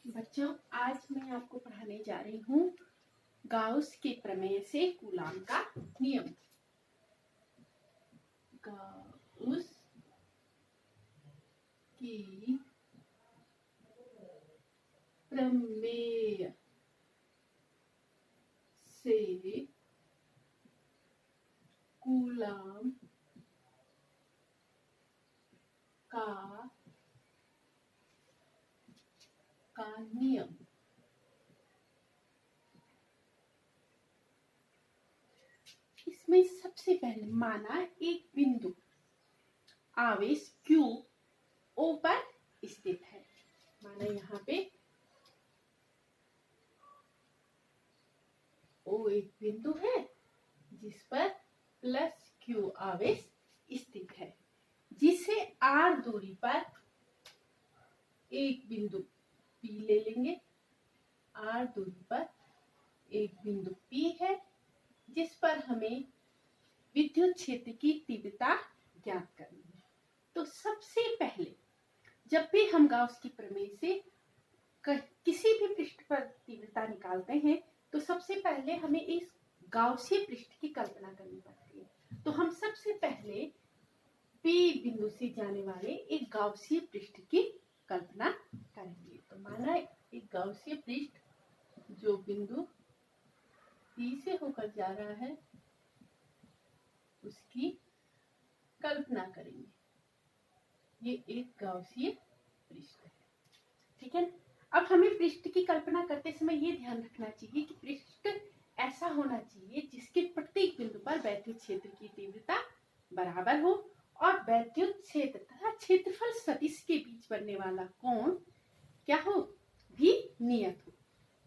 बच्चों, आज मैं आपको पढ़ाने जा रही हूँ गाउस के प्रमेय से कूलाम का नियम। गाउस की प्रमेय से कूलाम का नियम। इसमें सबसे पहले माना एक बिंदु आवेश Q O पर स्थित है। माना यहाँ पे O एक बिंदु है जिस पर प्लस Q आवेश स्थित है, जिसे R दूरी पर एक बिंदु P ले लेंगे। R दूरी पर एक बिंदु P है जिस पर हमें विद्युत क्षेत्र की तीव्रता ज्ञात करनी है। तो सबसे पहले जब भी हम गाउस की प्रमेय से किसी भी पृष्ठ पर तीव्रता निकालते हैं तो सबसे पहले हमें इस गाउसीय पृष्ठ की कल्पना करनी पड़ती है। तो हम सबसे पहले P बिंदु से जाने वाले एक गाउसीय पृष्ठ की कल्पना करेंगे। तो माना एक गाउसीय पृष्ठ जो बिंदु P से होकर जा रहा है उसकी कल्पना करेंगे। ये एक गाउसीय पृष्ठ है, ठीक है। अब हमें पृष्ठ की कल्पना करते समय ये ध्यान रखना चाहिए कि पृष्ठ ऐसा होना चाहिए जिसके प्रत्येक बिंदु पर वैद्युत क्षेत्र की तीव्रता बराबर हो और वैद्युत क्षेत्र तथा क्षेत्रफल सदिश के बीच बनने वाला कोण क्या हो, भी नियत हो।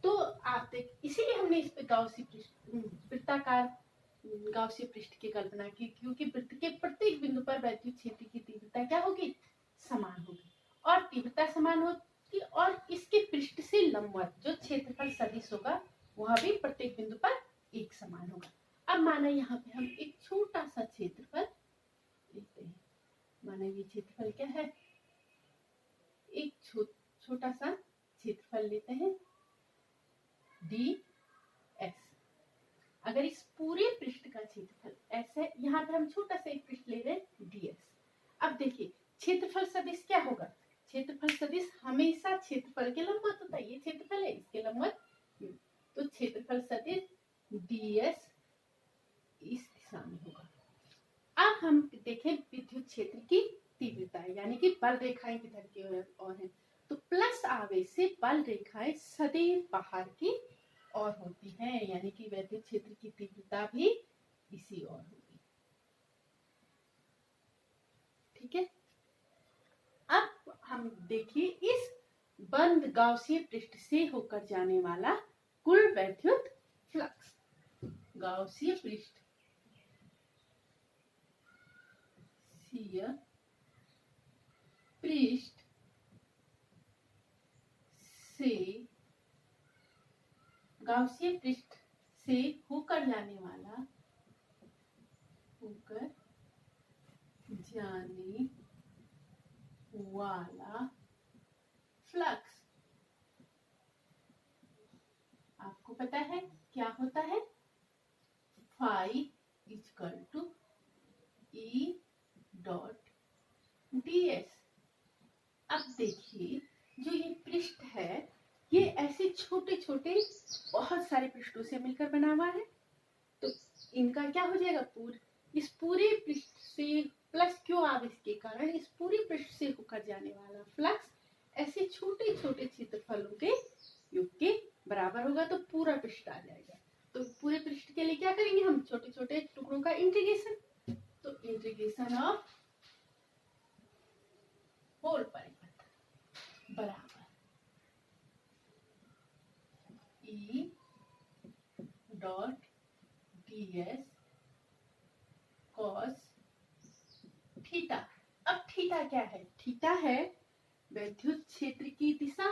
तो आप देख, इसीलिए हमने इस पे गाउसीय पृष्ठ वृत्ताकार गाउसीय पृष्ठ की कल्पना की, क्योंकि वृत्त के प्रत्येक बिंदु पर वैद्युत क्षेत्र की तीव्रता क्या होगी, समान होगी। और तीव्रता समान होगी और इसके पृष्ठ से लंबवत जो क्षेत्रफल सदिश होगा वह भी प्रत्येक बिंदु पर एक समान होगा। अब माना यहाँ पे हम एक छोटा सा क्षेत्रफल लेते हैं। माना ये क्षेत्रफल क्या है, एक छोटा सा क्षेत्रफल लेते हैं ds। अगर इस पूरे पृष्ठ का क्षेत्रफल ऐसे, यहाँ पे हम छोटा सा एक पृष्ठ ले रहे हैं ds। अब देखिए क्षेत्रफल सदिश क्या होगा, क्षेत्रफल सदिश हमेशा क्षेत्रफल के लंबवत होता है। ये क्षेत्रफल है, इसके लंबवत, तो क्षेत्रफल सदिश ds इस दिशा में होगा। अब हम देखें विद्युत क्षेत्र की तीव्रता, यानी कि बल रेखाएं किधर की ओर हैं। तो प्लस आवेश से बल रेखाएं सदैव बाहर की और होती हैं, यानी कि वैद्युत क्षेत्र की तीव्रता भी इसी ओर होगी, ठीक है। अब हम देखिए इस बंद गाउसीय पृष्ठ से होकर जाने वाला कुल वैद्युत फ्लक्स। गाउसीय पृष्ठ पृष्ठ से गाउसीय पृष्ठ से होकर जाने वाला फ्लक्स आपको पता है क्या होता है, phi equal to E dot ds। अब देखिए जो ये पृष्ठ है ये ऐसे छोटे छोटे बहुत सारे पृष्ठों से मिलकर बना हुआ है। तो इनका क्या हो जाएगा, इस पूरे पृष्ठ से प्लस Q आवेश के कारण इस पूरे पृष्ठ से होकर जाने वाला फ्लक्स ऐसे छोटे छोटे क्षेत्रफलों के योग के बराबर होगा। तो पूरा पृष्ठ आ जाएगा। तो पूरे पृष्ठ के लिए क्या करेंगे हम, छोटे छोटे टुकड़ों का इंटीग्रेशन। तो इंटीग्रेशन ऑफ होल परिपथ बराबर E dot ds cos theta. अब थीटा क्या है, थीटा है वैद्युत क्षेत्र की दिशा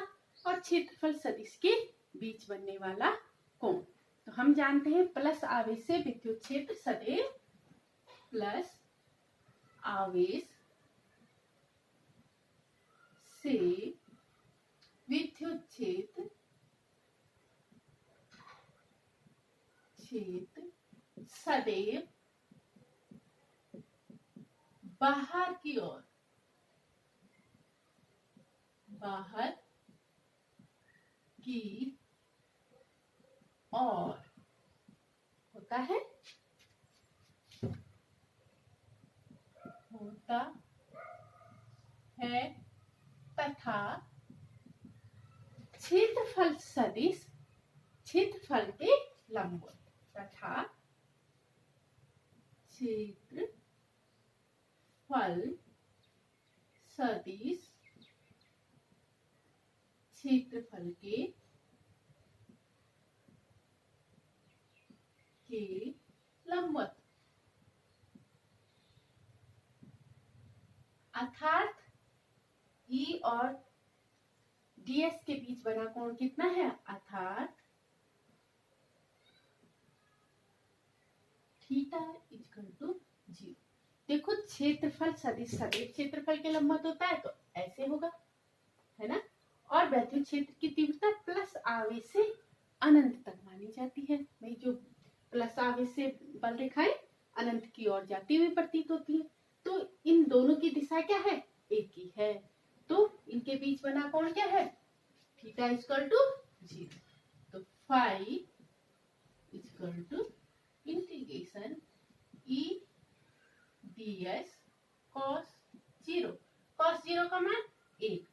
और क्षेत्रफल सदिश के बीच बनने वाला कोण। तो हम जानते हैं प्लस आवेश से विद्युत क्षेत्र सदैव प्लस आवेश से विद्युत विद्युत क्षेत्र सदैव बाहर की ओर होता है तथा क्षेत्रफल सदिश क्षेत्रफल के लंबवत तथा क्षेत्रफल सदिश क्षेत्रफल के लंबवत अर्थात E और ds के बीच बना कोण कितना है, अर्थात थीटा इक्वल टू 0। देखो क्षेत्रफल सदिश सदैव क्षेत्रफल के लंबवत होता है तो ऐसे होगा, है ना। और वैद्युत क्षेत्र की तीव्रता प्लस आवेश से अनंत तक मानी जाती है। भाई जो प्लस आवेश से बल रेखाएं अनंत की ओर जाती हुई प्रतीत होती है, तो इन दोनों की दिशा क्या है, एक ही है, तो इनके बीच बना कोण क्या है, थीटा इक्वल टू 0। तो phi equal to integration E ds cos 0 का मान 1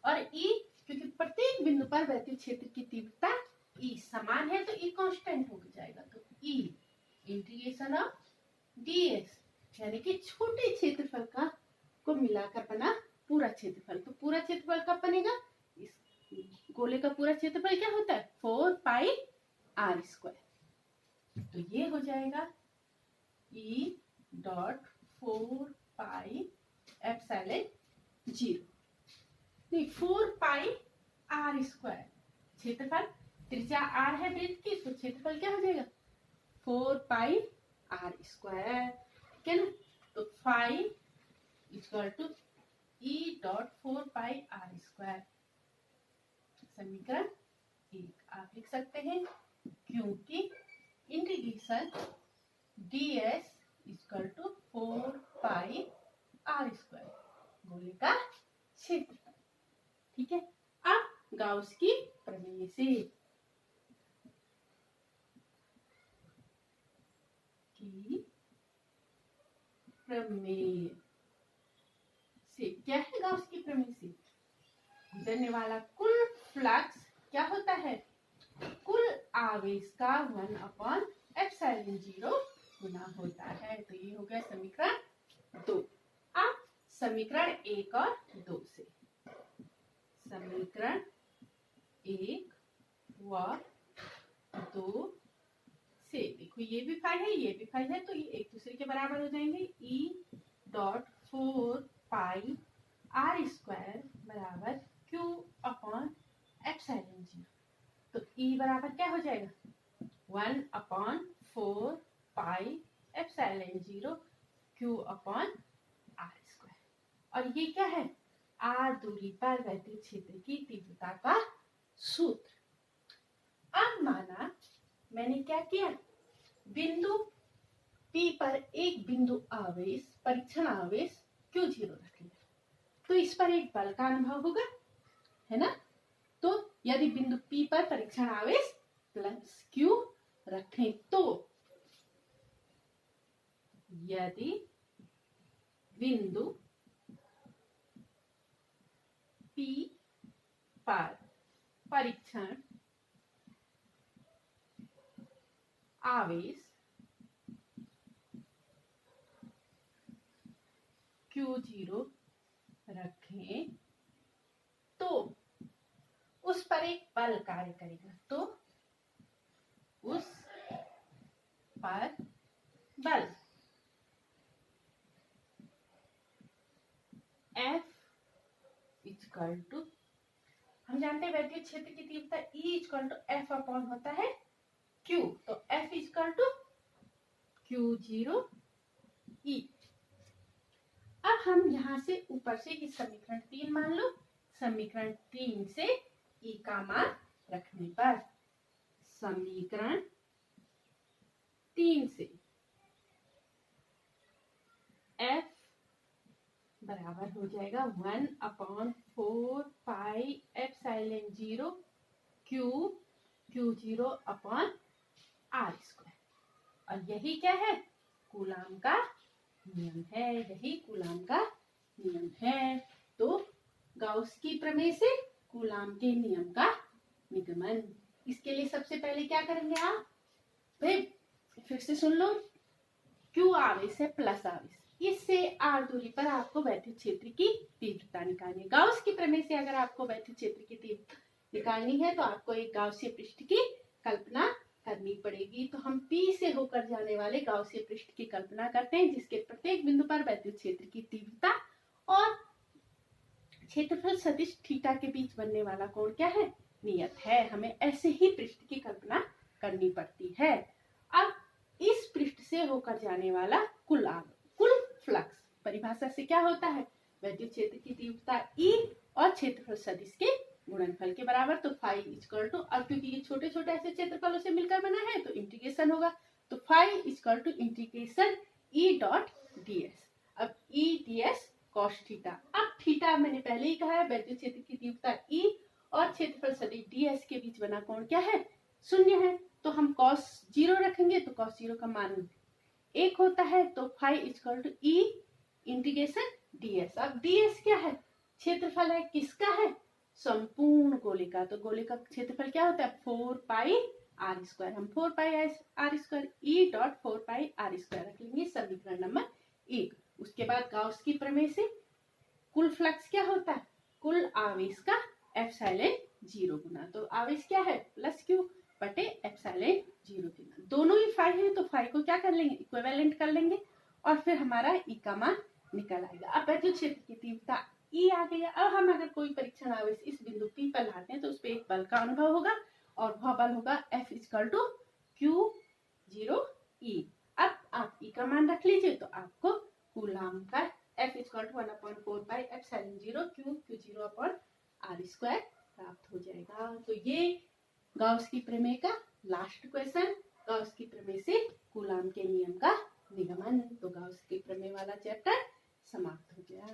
और E क्योंकि प्रत्येक बिंदु पर वैद्युत क्षेत्र की तीव्रता E समान है तो E कांस्टेंट हो जाएगा, तो E इंटीग्रेशन ऑफ ds यानी कि छोटे क्षेत्रफल का को मिलाकर बना पूरा क्षेत्रफल। तो पूरा क्षेत्रफल कब बनेगा, इस गोले का पूरा क्षेत्रफल क्या होता है 4 पाई r स्क्वायर। तो ये हो जाएगा E डॉट 4 पाई एप्सिलॉन 0 नहीं 4 पाई r स्क्वायर। क्षेत्रफल त्रिज्या r है वृत्त की, तो क्षेत्रफल क्या हो जाएगा 4 पाई r स्क्वायर, ठीक है ना। तो phi equal to E dot 4 pi r square. समीकरण 1 आप लिख सकते हैं क्योंकि integration ds equal to 4 pi r square गोले का क्षेत्रफल, ठीक है। अब गाउस की प्रमेय से क्या है, गाउस की प्रमेय से गुजरने वाला कुल फ्लक्स क्या होता है, कुल आवेश का 1/एप्सिलॉन 0 गुना होता है। तो ये हो गया समीकरण 2। अब समीकरण 1 और 2 से, समीकरण 1 व 2 से देखो ये भी 5 है ये भी 5 है, तो ये एक दूसरे के बराबर हो जाएंगे। E dot 4 pi r square बराबर q अपॉन एप्सिलॉन 0। तो E बराबर क्या हो जाएगा 1/4 pi epsilon 0 q upon r square. और ये क्या है, r दूरी पर वैद्युत क्षेत्र की तीव्रता का सूत्र। अब माना मैंने क्या किया, बिंदु P पर एक बिंदु आवेश परीक्षण आवेश Q0 रख लिया, तो इस पर एक बल का अनुभव होगा, है ना। तो यदि बिंदु P पर परीक्षण आवेश प्लस Q रखें तो यदि बिंदु P पर परीक्षण आवेश Q0 रखें तो उस पर एक बल कार्य करेगा, तो उस पर बल F इक्वल टू, हम जानते हैं वैद्युत क्षेत्र की तीव्रता E equal to F upon होता है Q, तो F equal to Q0 E। अब हम यहां से ऊपर से इस समीकरण 3 मान लो, समीकरण 3 से E का मान रखने पर समीकरण 3 से F बराबर हो जाएगा 1/4πε0 cube Q0 upon R square. और यही क्या है? कूलाम का नियम है। यही कूलाम का नियम है। तो गाउस की प्रमेय से कूलाम के नियम का निगमन। इसके लिए सबसे पहले क्या करेंगे आप? भाई फिर से सुन लो। Q आवेश है प्लस आवेश, इससे R दूरी पर आपको वैद्युत क्षेत्र की तीव्रता निकालनी है। गाउस की प्रमेय से अगर आपको वैद्युत क्षेत्र की तीव्रता निकालनी है तो आपको एक गाउसीय पृष्ठ की कल्पना करनी पड़ेगी। तो हम P से होकर जाने वाले गाउसीय पृष्ठ की कल्पना करते हैं, जिसके प्रत्येक बिंदु पर वैद्युत क्षेत्र की तीव्रता और क्षेत्रफल सदिश थीटा के बीच बनने वाला कोण क्या है? नियत है। हमें ऐसे ही पृष्ठ की कल्पना करनी पड़ती है। अब इस पृष्ठ से होकर जाने वाला कुल फ्लक्स परिभाषा से क्या होता है? वैद्युत क्षेत्र की तीव्रता E और क्षेत्रफल सदिश के गुणनफल के बराबर। तो फाई इक्वल टू, अब क्योंकि ये छोटे छोटे ऐसे क्षेत्रफलों से मिलकर बना है तो इंटीग्रेशन होगा। तो phi equal to integration E dot ds। अब E ds cos थीटा। अब थीटा मैंने पहले ही कहा है, वैद्युत क्षेत्र की तीव्रता E और क्षेत्रफल सदिश ds के बीच बना कोण क्या है? शून्य है। तो हम cos 0 रखेंगे तो cos 0 का मान 1 होता है। तो phi equal to E integration ds। अब ds क्या है? क्षेत्रफल है, किसका है? संपूर्ण गोले का। तो गोले का क्षेत्रफल क्या होता है? 4πr square. हम 4πr square E dot 4πr square रख लेंगे समीकरण नंबर 1। उसके बाद गाउस की प्रमेय से कुल फ्लक्स क्या होता है? कुल आवेश का एप्सिलॉन 0 गुना। तो आवेश क्या है? प्लस Q बटे एप्सिलॉन 0 गुना। दोनों ही फाई है तो फाई को क्या कर लेंगे? इक्विवेलेंट कर लेंगे और फिर हमारा E का मान निकल आएगा। अब वैद्युत क्षेत्र की तीव्रता E आ गया। अब हम अगर कोई परीक्षण आवेश इस बिंदु P पर लाते हैं तो उस पर एक बल का अनुभव होगा और वह बल होगा F इक्वल टू Q0E। अब आप E का मान रख लीजिए तो आपको कूलाम का F equal to 1/4πε0 cube Q0 upon R square प्राप्त हो जाएगा। तो ये गाउस की प्रमेय का लास्ट क्वेश्चन, गाउस की प्रमेय से कूलाम के नियम का निगमन। तो गाउस की प्रमेय वाला चैप्टर समाप्त हो गया।